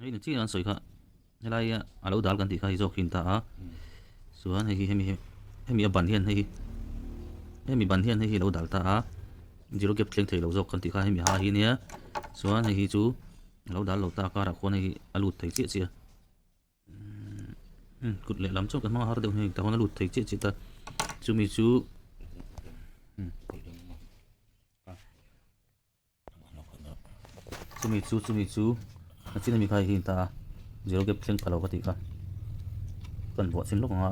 hei chi an soi kha helai alo dal kan ti kha hi zokin ta a suan hei hemi a ban hian hemi ban hian hei lo dal ta a zero gap thleng thei lo zok kan ti kha hemi ha hi nia suan hei chu lo dal lo ta ka ra khon hei alut thei chi chi kut le lam chok kan ma har deuh hei ta hon alut thei chi chi ta chumi chu chumi chu chin mi khai hin ta zero gap thleng palo ka ti kha kan bo chin lok nga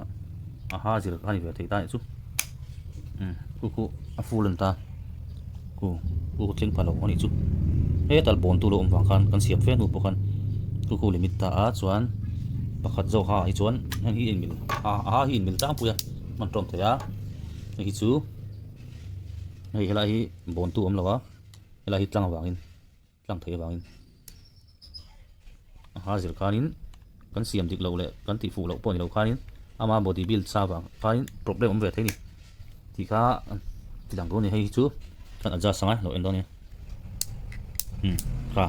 a ha zir ka ni ve thei ta chu ku a fulan ta ku thleng palo ani chu he tal bon tu lo om wang khan kan siap fe nu po khan ku limit ta a chuan pakhat zo ha hi chuan han hi in mil a hi in mil tang puya man trom thaya hi chu hei helai hi bon tu om lawa helai hi tlang wangin tlang thei wangin ha zir khanin kan siam dik lo le kan ti fu lo pon lo khanin ama body build sa wang khanin problem om ve thei ni ti kha ti dang do ni hei chu kan adjust sanga lo en do ni kha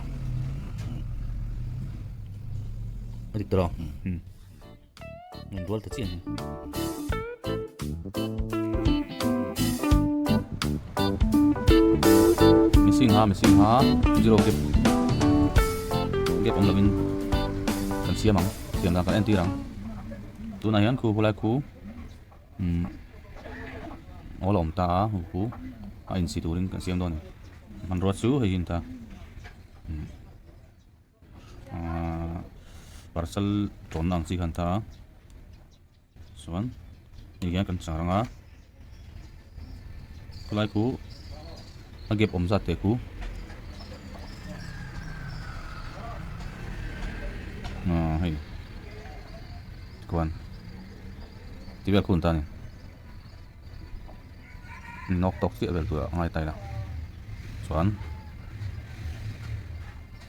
adik tro min dol ta chin missing ha zero gap om lamin kan siam dang kan anti rang tu na hian khu bulai khu olom ta khu a in si turin kan siam don man ro chu hei in ta parcel ton nang si kan ta suan ni hian kan charanga bulai khu a gap om zat te khu hei kuan tiba kun ta ni nok tok chi vel tu ngai tai la chuan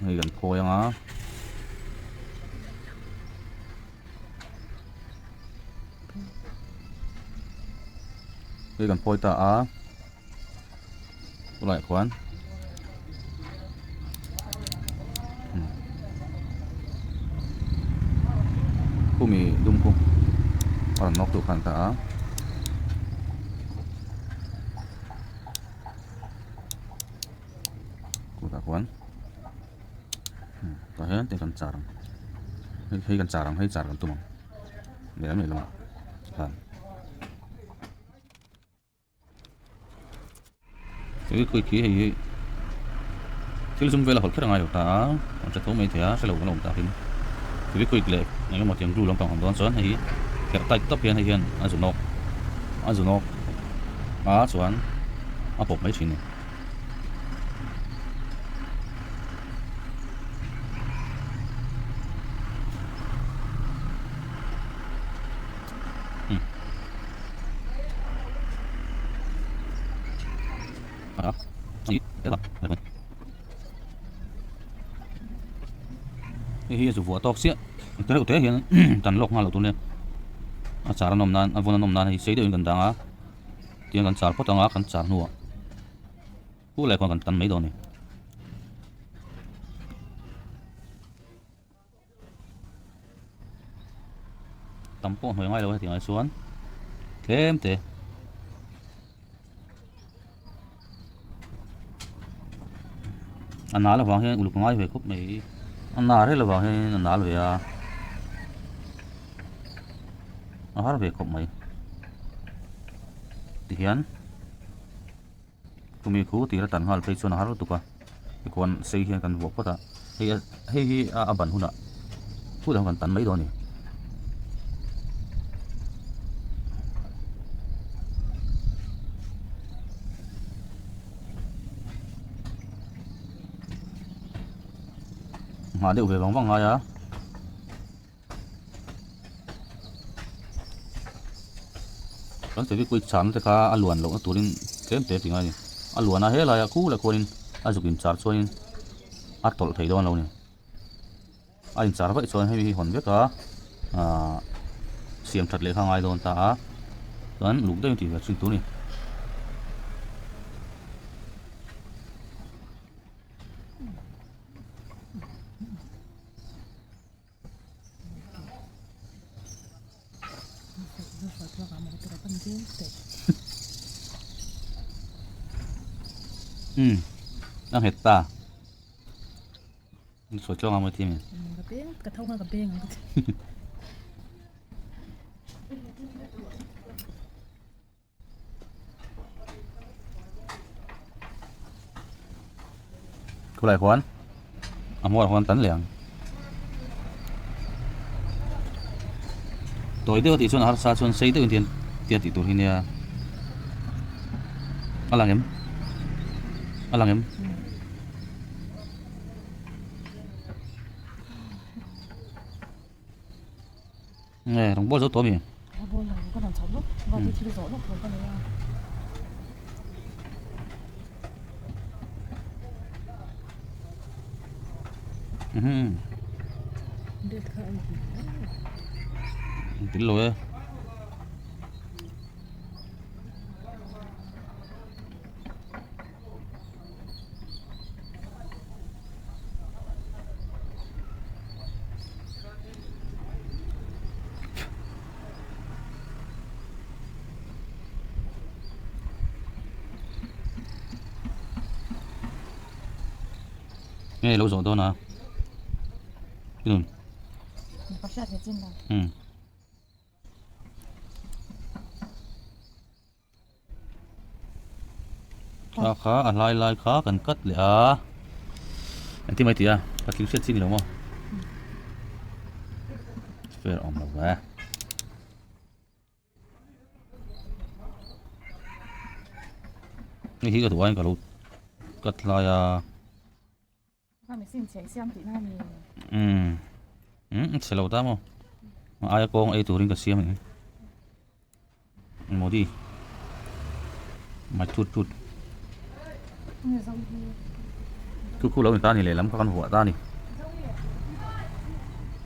hei kan phoyanga hei kan phoi ta a lại khoan mi dum ku orang nok tu kan ta ku ta khoan ta hen te kan charang hei kan charang hei char kan tu mang le me lo kan cái cuối kia thì cái zoom về là hot cái ngay ta on sẽ thấu mấy thế sẽ lâu cái lòng ta thì cái cuối lệ này một tiếng ru lòng tòng đón xuân hay kẹt tay tấp hiền hay hiền ăn dù nọc xuân bột mấy chuyện này hi zu vua tok sia te te hian tan lok nga lo tu ne a char nom nan avona nom nan hi sei de kan danga tiang kan char potanga kan char nuwa pu lai kan tan mai do ni tampo hoi ngai lo ti ngai suan tlem te anh nói là vàng uluk ngai về khúc này anh nói là vàng anh nói về nó về khúc này thì hiền tụi mình khu thì là tận hal phải cho nó hết tụi con cái con xây hiền cần vô ta hay bản huna khu đang cần tận mấy đó này mà đều về vắng vắng ngay á kan te vi koi cham te ka aluan lo turin tlem te pinga ni aluan a hela ya ku la konin azukin char choin atol thei don lo ni a in char vai chon hei hon veka siam that le khangai don ta kan luk dei ti va chin tu ni thế tệ đang hết ta số cho ngang một team cà phê cà thau cà phê cô lại khoan mua khoan tấn liền tối tiêu thì xuân har sa xuân xây tiêu tiền tiền thì tụi hình nè alang em nghe đồng bố rất tốt mình bố là có làm sống lúc và đi chơi gió lúc rồi con này được không tính lối nghe lâu rồi thôi nè có sát cái chân nào khá lai khá cần cắt lẽ anh tìm mấy tí các cứu xét xin đúng không phải ổn đâu vậy nghĩ cái tụi anh cả lụt cắt lai mình xin chạy xem tí nào mình sẽ lâu ta mà ai con ai tụi mình cả xem này một đi mà chút cứ lâu người ta thì lấy lắm các con vợ ta đi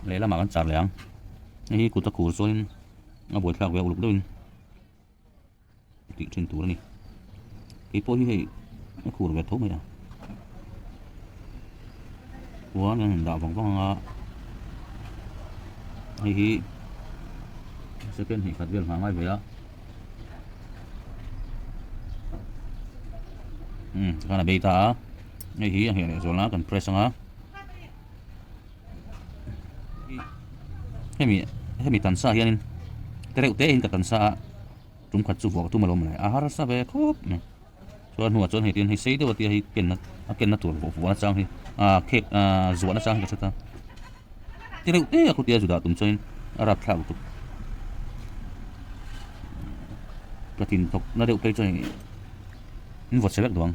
lấy là mà con chặt lẻng này cụ ta cụ rồi nó buổi sáng về lục đôi tự trên tủ này cái bôi như nó cụ về thốt mày à quá nên đạo vòng con thì sẽ kiến hình phạt viên hoàng mai về đó cái này beta này thì hiện rồi nó cần press á hay mi tan sa hianin tereu te in ka tan sa tum khat chu vok tu malom này ahar sa ve khop chuan huwa chuan hitin hi sei de wati hi ken na tur vo na chang hi khek zuwa na chang ka chata tereu te aku tia juda tum choin arab thlau tu katin tok na deu pe choi in vot sebek doang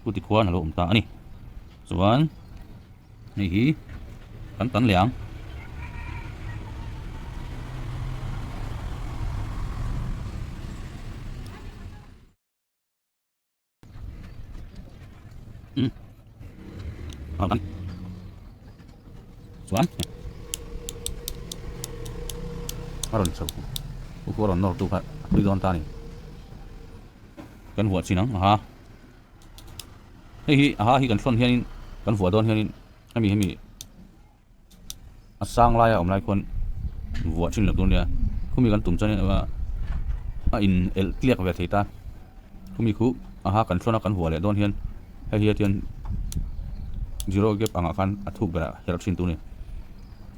ku ti khwa na lo ta ani chuan ni hi kan tan liang kan chuan aron chau ku ron nor tu kha tui don ta ni kan vua chinang ha hi hi kan thon hianin kan vua don hianin hemi asang lai om lai kon vua chin lak don ya khumi kan tum chan in el kliak ve theita khumi khu kan thona kan vua le don hian hi tian zero gap anga kan athuk bera help sin tu ni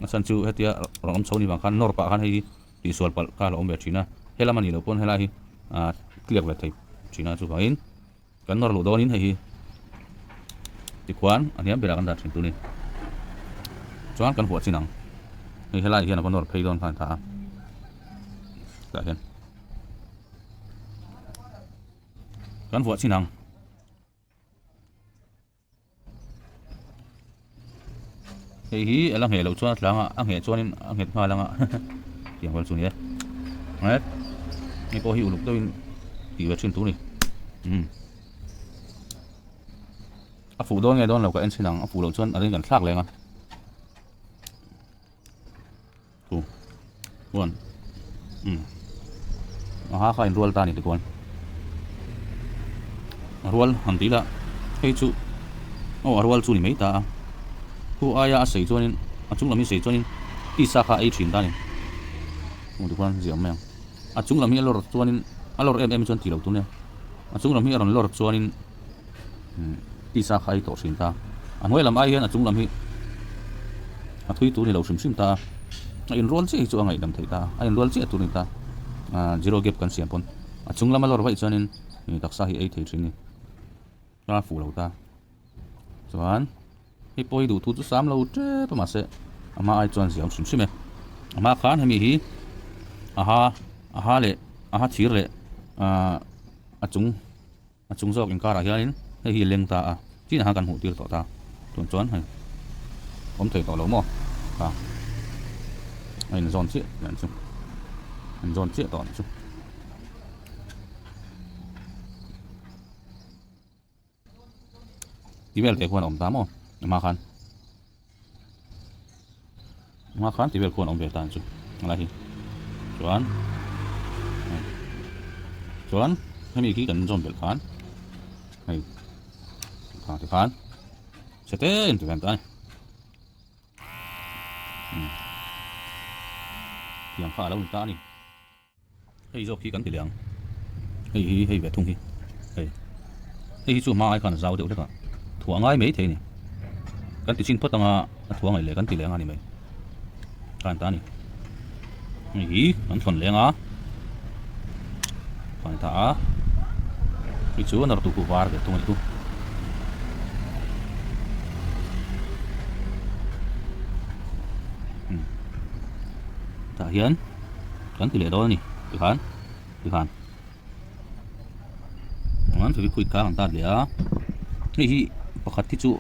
asan chu hetia rom choni bang kan nor pa kan hi ti sol pal ka lo om be china helamani lo pon hela hi kliak ve thei china chu bain kan nor lo don in hi ti kwan aniam bera kan da sin tu ni chuan kan vua chinang ni helai hian kan nor phei don kan tha da hian kan vua chinang hi elang he lo chuan tlanga ang he chuanin ang het ma langa tiang wal chu ni net ni ko hi uluk toin ti wa chin tu ni a fu don nge don lo ka en sinang a fu lo chuan arin kan thlak lenga tu won ha kha in rol ta ni te kon rol han ti la hei chu rol chu ni mai ta ku aya sei chuanin achung lami sei chuanin ti sa kha ai thin ta ni mu tu kwan ziam meng chung lam hi lor chuanin alor em chuan ti lo tu ne chung lam hi ron lor chuanin ti sa khai to sin ta hnuai lam ai hian chung lam hi thui tu ni lo sim ta in roll chi chu angai dam thei ta in roll chi tu ni ta zero gap kan siam pon chung lam lor vai chuanin taksa hi ei thei thin ni ra fu lo ta chuan hi poi du tu chu sam lo tre pa ma se ama ai chuan ziam sim sim e ama khan hemi hi aha le aha thir le chung zok in kara hianin hi leng ta tin ha kan hu tir to ta chuan hai om thei to lo mo ta ai zon chi yan chu zon chi to chu tibel te khuan om ta mo ma khan tibel khuan om be tan chu ala hi chuan hemi ki kan zon bel khan ai khan sete in tu kan ta yang pha lo ta ni hei zo ki kan ti liang hei ve thung hi hei chu ma ai kan zau de ka thuang ai mấy thế này kan ti chin phot anga thuang ai le kan ti lenga ni mai kan ta ni hi kan thon lenga kan ta ri chu nar tu ku war de tung tu ta hian kan ti le do ni ti khan ngan thui khuit ka ang ta le a hi pakhat thi chu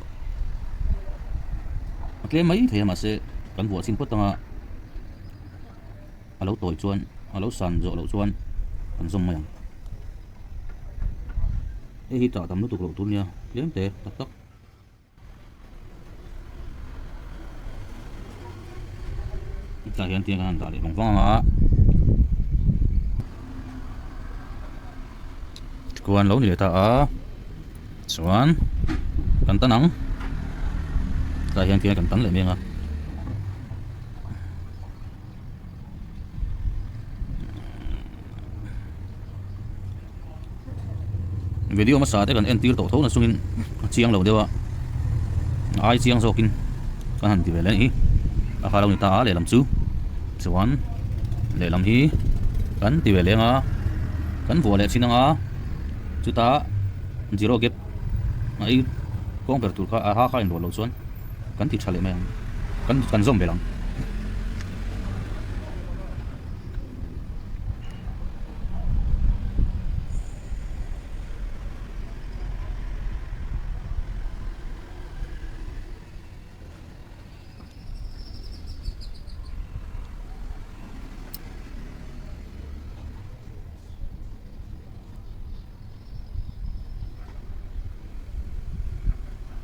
atle mai the ma se kan bua sin potanga alo toi chuan alo san zo lo chuan kan zom mai hi ta tam lu tu lo tu nia lem te tak ta hian tiang kan ta le bang wanga kuan lo ni le ta chuan kan tanang ta hian tiang kan tan le menga video ma sa te kan entir to thona sungin chiang lo dewa ai chiang zokin kan han ti velen hi a khala ni ta le lam chu chuan le lam hi kan ti velenga kan vo le chinanga chu ta zero gap ai kong per tur kha a ha kha in lo chuan kan ti thale mai kan zom belang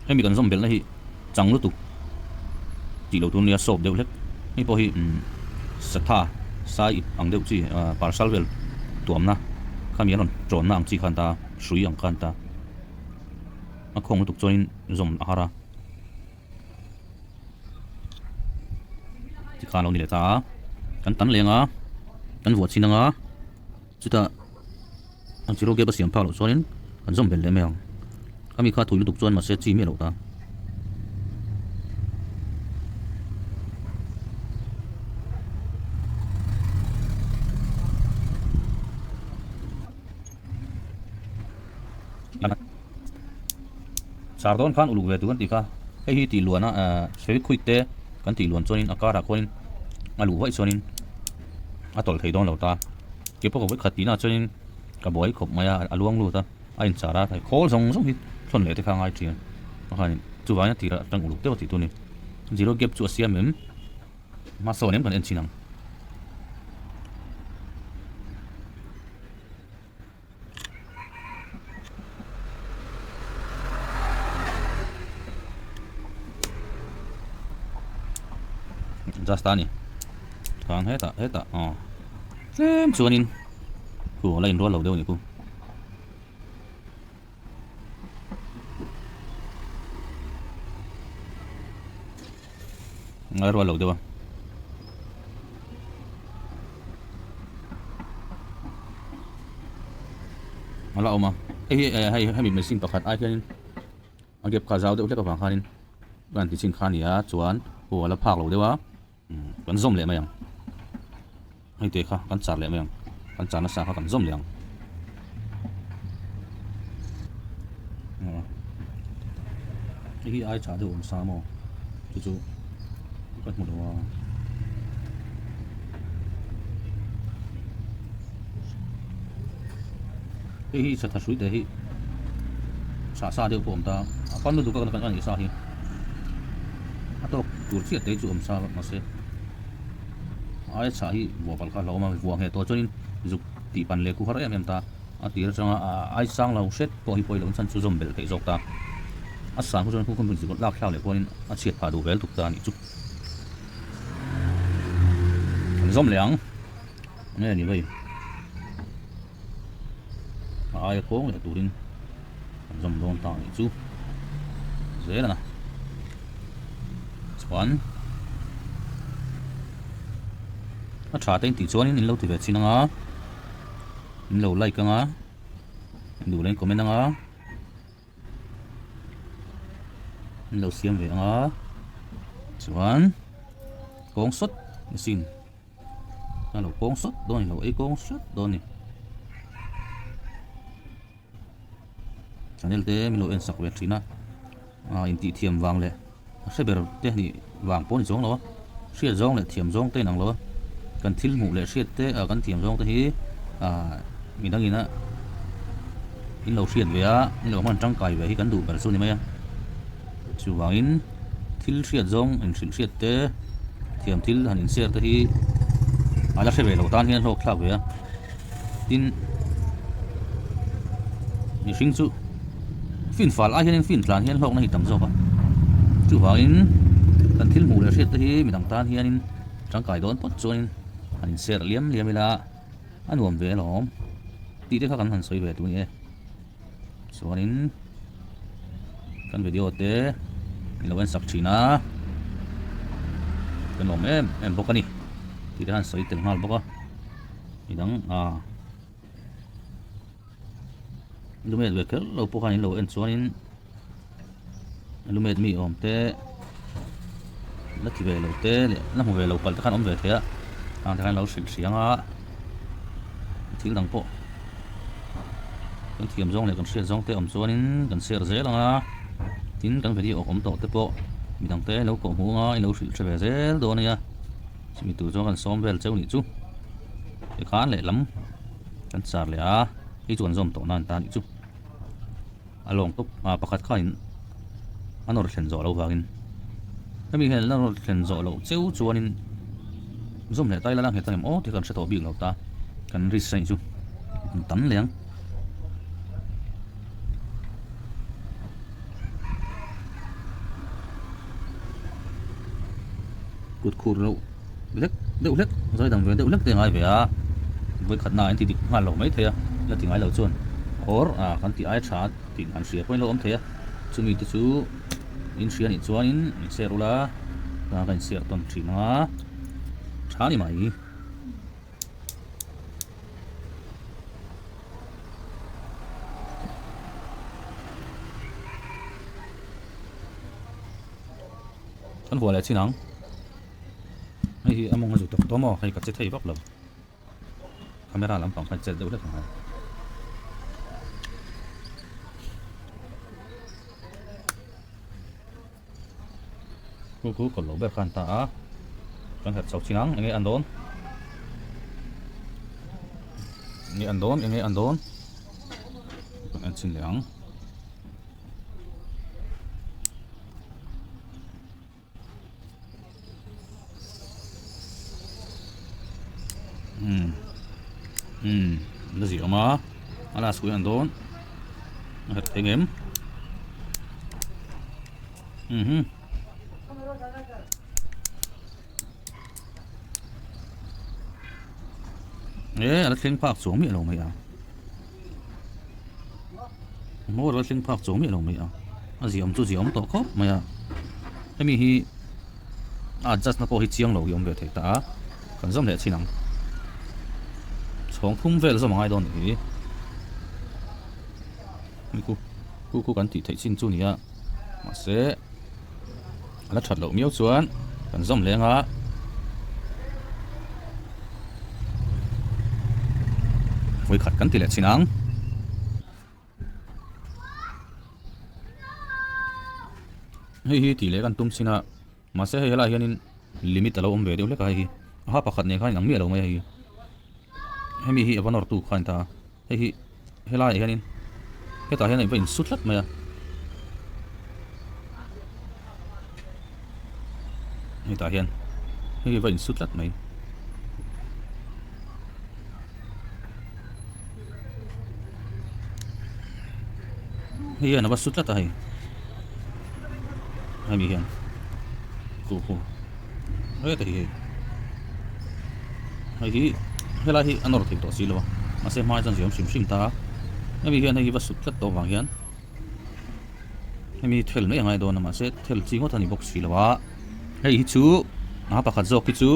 hemi kan zom bel na hi chang lu tu ti lo tu nia sob deuh hlek hi po hi satha sai ang deuh chi parcel vel tuam na khami anon tron na ang chi khan ta sui ang khan ta a khong tu join zom ahara ti khan lo ni le ta kan tan lenga kan vuat chinanga chuta ang chiro ge ba siam pha lo sonin kan zom bel le meang kami kha thui lu tuk chuan ma se chi me lo ta sardon khan uluk ve tu kan ti kha hi ti luana se khuit te kan ti luan chuanin akara khoin alu vai chuanin atol thei don lo ta ke po ko khatina chuanin ka boi khop maya aluang lu ta ain chara thai khol zong zong hi thon le te kha ngai thian khan chu wa na tira tang uluk te ti tu ni zero gap chu asiam mem ma so nem kan en chinang just ani kang heta sem chuanin ku lain ro lo deu ni ku ngai ro lo deu la oma hay mi machine pakhat ai hian a gep ka zau de ulek awang khanin ban ti chin khania chuan ho la phak lo dewa kan zom le mayang ai te kha kan char le mayang kan chana sa kha kan zom leang hi ai cha de om sa mo chu kan mu lo hi sa tha sui de hi sa de pom ta pan nu du ka kan ani sa hi ato tur chi te chu om sa ma se ai cha hi bo pal kha lo ma bo he to chonin zuk ti pan le ku har em ta a tir changa ai sang lo set po hi poi lo chan chu zom bel te jok ta a sang ku chon ku kun chu lak thlau le ponin a chiat pha du vel tuk ta ni chu zom leang ne ni bai ai khong le turin zom don ta ni chu dễ là chuan a tha ten ti chuan in lo ti ve chin anga in lo like anga du len comment anga in lo siam ve anga chuan kong sot sin a lo kong sot don lo e kong sot don ni channel te mi lo en sak ve thina in ti thiam wang le se ber te ni wang pon jong lo sia jong le thiam jong te nang lo kan thil mu le sia te kan thiam jong te hi mi dang ina in lo siat ve a in lo man tang kai ve hi kan du ber su ni mai chu wang in thil siat jong in thil siat te thiam thil han in share te hi ala se ve lo tan hian lok thlak ve a tin ni sing chu fin fal ai hian fin tlan hian lok na hi tam zo ba chu wangin kan thil mu le hriat te hi midang tan hian in tangkai don pot chuan an in share liam ila anuam ve lom ti te kha kan han soi ve tu ni e chuanin kan video te lo en sak thina kan lom em bok ani ti te han soi tel ngal boka midang lumet ve kel lo po kan lo en chuanin lumet mi om te la ti ve lo te la mo ve lo pal ta kan om ve the a ang ta kan lo sil sianga thil dang po kan thiam jong le kan share jong te om chuanin kan share zel anga tin kan video om to te po mi dang te lo ko hu nga i lo sil che ve zel do nia chimi tu jong kan som vel cheu ni chu e khan le lam kan char le a hi chuan zom to nan ta ni chu along to pakhat khain anor thlen zo lo wangin mi hel anor thlen zo lo cheu chuanin zoom le tai la lang he tam o ti kan se to bik lo ta kan ri sai chu tan leng cút khur lo lek deu lek rồi đằng về deu lek te ngai ve a với khát na anh thì đi ngal lo mấy thế là thì ngai lo chuan or kan ti ai tha ti han sia point lo om the chumi ti chu in sia ni chuan in serula ta kan sia ton thina tha ni mai kan vua le chinang ai hi among azu tok tomo khai ka che thei bak lo camera lam pang kan che deu le khang ku còn lỗ bếp khăn ta con thật sọc chín nắng nghe ăn đốn nghe ăn đốn còn ăn xin lắng cái gì mà là suy ăn đốn thật thấy ngếm là sinh phạt xuống miệng lòng mày à mua là sinh phạt xuống miệng lòng mày à gì chú gì tổ khóc mày à cái mi hi just nó có hi chiang lầu yếm về thấy ta còn giống để chi năng sống phun về là do mọi ai đòn thì นี่กูกันติดไถชินจูนี่มาเสะแล้วฉัดเหล่าเมียวสวนกันซ่อมแรงไว้ขัดกันติแหละสินังเฮ้ยตีเล็กกันตุ้มสินะมาเสะให้ละเฮียนินลิมิตเราอมเบเดียวเล็กไอ้ฮะปะขัดเนี่ยข้ายังมีเราไม่ให้มีฮีอวันอร์ตูขันตาให้ละเฮียนินให้ตาเฮียนินเป็นสุดลัดไหมให้ตาเฮียนให้เป็นสุดลัดไหมเฮียนะว่าสุดลัดไอ้ให้มีเฮียนกูเฮ้ยแต่เฮียให้ละเฮียอันอร์ติกตัวสิลวะมาเสียมาจังสิผมชิมตาให้มีเฮียนให้ว่าสุดลัดตัวบางเฮียนให้มีเทลไม่ยังไงโดนนะมาเสียเทลจริงว่าท่านนี่บอกสิลวะให้ฮิจูปะขัดจอกฮิจู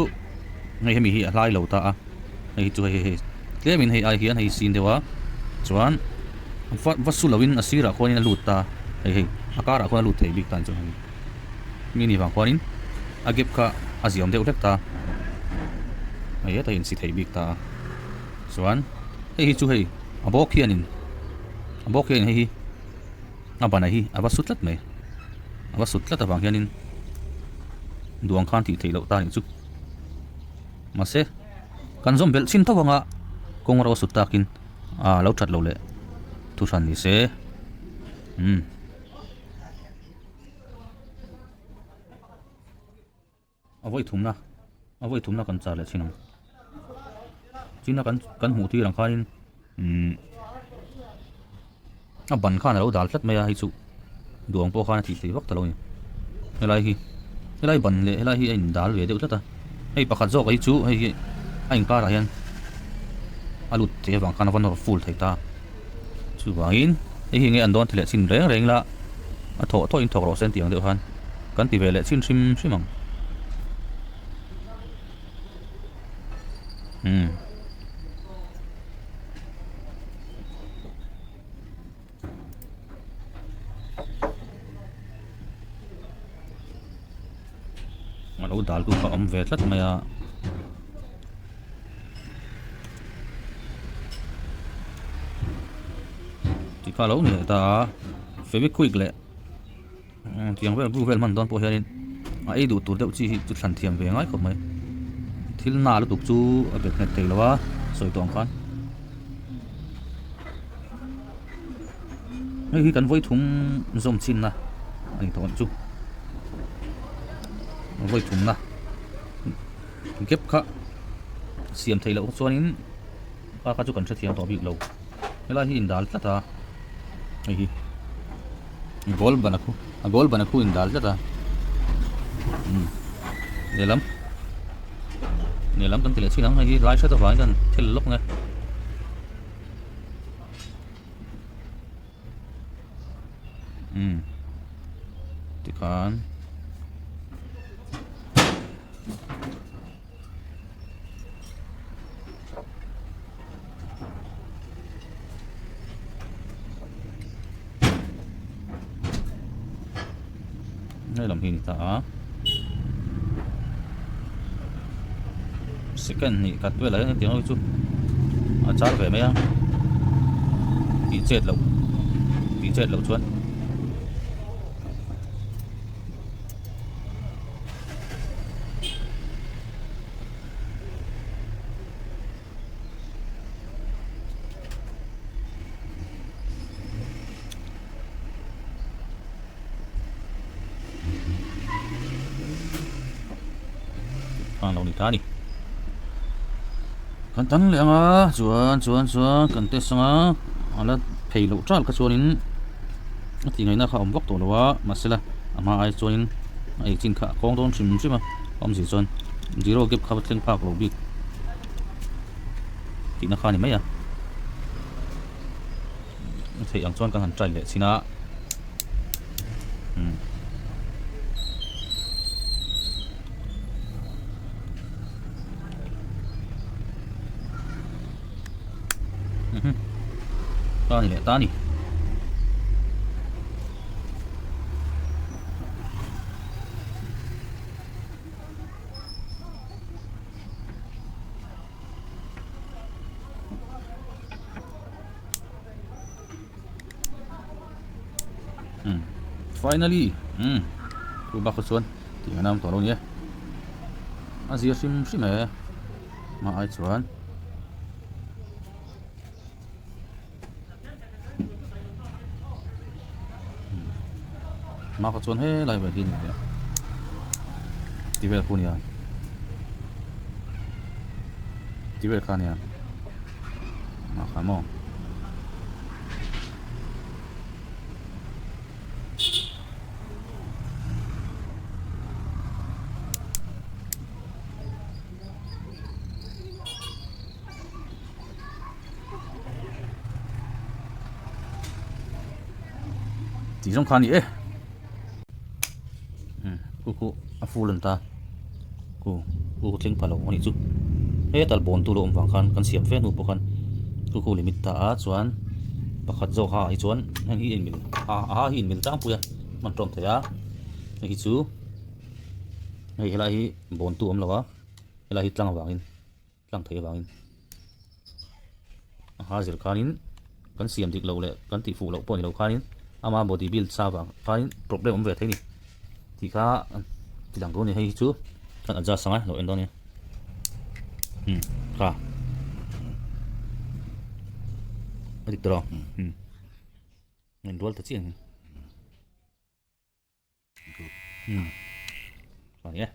ให้มีเฮียไล่เหล่าตาให้ฮิจูให้เลี้ยมินให้ไอเฮียนให้ซีนเดียวจวนวัดสุลวินอาศิระคนนี้ลุตตาให้อาการะคนนี้ลุตเตบิกตันจวนมีนี่บางคนนี้อาเก็บข้าอาเซียมเดียวเล็กตาไอ้เหี้ยแต่เห็นสิเตบิกตาจวนให้ฮิจูให้อาบอกเฮียนินให้อาบันให้อาบัดสุดลัดไหมอาบัดสุดลัดแต่บางเฮียนินดวงขันที่เทเหล่าตาอย่างจุมาเสะกันซอมเบลชินทวังกงเราสุดตากินเราจัดเราเลยทุชันนี่เสะเอาไว้ถุงนะกันจ่าเลยชินังจินะกันหูที่หลังคานินบันข้าเราดัลชัดไม่ให้จุดวงโปข้าที่เทวักตะลุยอะไรให้ไล่บันเลยให้ไล่ไอ้ดาลเวเดียวชัดให้ปะขัดจอกไอ้จูให้ไอ้การอะไรยันอาลุดเทวังกันวันฟูลไทตาจูบางอินไอ้เงี้ยอันโดนทะเลสินแรงละถออินถอเราเส้นเตียงเดียวกันกันตีเวลสินชิมังเราดัลกูก็เวทลัดไหมที่ข้าเราเนี่ยตาเฟบิควิกเลยที่ยังเวลมันตอนพอเห็นไอ้ดูตัวเดียวที่จุดสันเทียมไปง่ายกว่าไหมที่น่าเราตุกจูเบ็ดเน็ตเตลวะสวยตรงกันไอ้ที่กันไว้ถุงซอมชินนะอันนี้ตอนจูไว้ถุงนะเก็บข้าเสียมเทแล้วส่วนนี้ป้าก็จุกันเสียมต่อบิ๊กเราเวลาที่อินดัลตัดไอ้กอลบานักอินดัลตัดเนลัมกันที่เหลือที่นั่งไอ้ไล่ชัดตัวไว้กันเทลล็อกไงที่กันให้ลำหินตาสิกันนี่กัดไว้เลยเดี๋ยวจุอาจารย์ไปไหมปีเจ็ดเราชวนเราหนีท่านี่กันตั้งเลยจวนกันเตะสังแล้วเพย์ลูกจ้าก็ชวนินที่ไงนะเขาอมวักตัวว่ามาสิละมาไอ้ชวนินไอ้จินข้าของโดนชิมใช่ไหมอมสิชวนจีโร่เก็บข้าวเต็งปากลูกบิ๊กที่นักข่าวนี่ไหมเที่ยงชวนกันหันใจเลยสินะตานี่ finally ku ba ko chuan ti nam to lo ni a zia sim sim e ma ai chuan ma ko chuan he lai ba hin ti vel punia ti vel khania ma khamo ti jong khani e ku a fulan ta ku tling palo ani chu he tal bon tu lo wang khan kan siam fe nu po khan ku limit ta a chuan pakhat zo ha i chuan hi in mil a hi in mil tang puya man trom thaya hi chu hei helai hi bon tu om lawa helai hi tlang wangin tlang thei wangin ha zir khanin kan siam dik lo le kan ti fu lo pon lo khanin ama body build sa wang khanin problem om ve thei ni ti kha ti dang do ni hei chu kan adjust sangai lo endon ni kha adik tro nên đuôi thật chuyện còn nhé